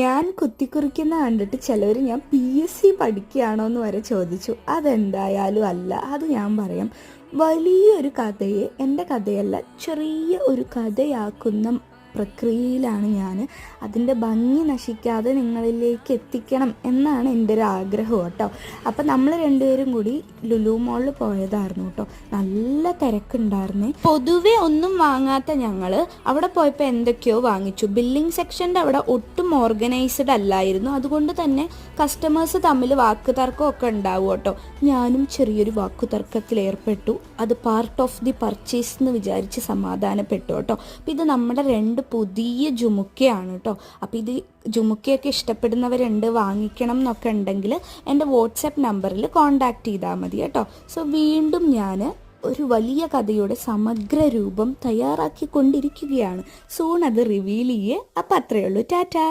ഞാൻ കുത്തിക്കുറിക്കുന്ന കണ്ടിട്ട് ചിലവർ ഞാൻ PSC പഠിക്കുകയാണോ എന്ന് വരെ ചോദിച്ചു. അതെന്തായാലും അല്ല, അത് ഞാൻ പറയാം. വലിയൊരു കഥയെ എൻ്റെ കഥയല്ല ചെറിയ ഒരു കഥയാക്കുന്ന പ്രക്രിയയിലാണ് ഞാൻ. അതിൻ്റെ ഭംഗി നശിക്കാതെ നിങ്ങളിലേക്ക് എത്തിക്കണം എന്നാണ് എൻ്റെ ഒരു ആഗ്രഹം കേട്ടോ. അപ്പം നമ്മൾ രണ്ടുപേരും കൂടി ലുലു മോളിൽ പോയതായിരുന്നു കേട്ടോ. നല്ല തിരക്കുണ്ടായിരുന്നേ. പൊതുവെ ഒന്നും വാങ്ങാത്ത ഞങ്ങൾ അവിടെ പോയപ്പോൾ എന്തൊക്കെയോ വാങ്ങിച്ചു. ബില്ലിംഗ് സെക്ഷൻ്റെ അവിടെ ഒട്ടും ഓർഗനൈസ്ഡ് അല്ലായിരുന്നു. അതുകൊണ്ട് തന്നെ കസ്റ്റമേഴ്സ് തമ്മിൽ വാക്കുതർക്കമൊക്കെ ഉണ്ടാവും കേട്ടോ. ഞാനും ചെറിയൊരു വാക്കുതർക്കത്തിൽ ഏർപ്പെട്ടു. അത് പാർട്ട് ഓഫ് ദി പർച്ചേസ് എന്ന് വിചാരിച്ച് സമാധാനപ്പെട്ടു കേട്ടോ. അപ്പം ഇത് നമ്മുടെ രണ്ട് പുതിയ ജുമുക്കയാണ് കേട്ടോ. അപ്പോൾ ഇത് ജുമുക്കയൊക്കെ ഇഷ്ടപ്പെടുന്നവരുണ്ട്, വാങ്ങിക്കണം എന്നൊക്കെ ഉണ്ടെങ്കിൽ എൻ്റെ വാട്സാപ്പ് നമ്പറിൽ കോൺടാക്റ്റ് ചെയ്താൽ മതി കേട്ടോ. സോ വീണ്ടും ഞാൻ ഒരു വലിയ കഥയുടെ സമഗ്ര രൂപം തയ്യാറാക്കിക്കൊണ്ടിരിക്കുകയാണ്. സൂൺ അത് റിവീൽ ചെയ്യേ. അപ്പം അത്രയേ ഉള്ളൂ. ടാറ്റാ.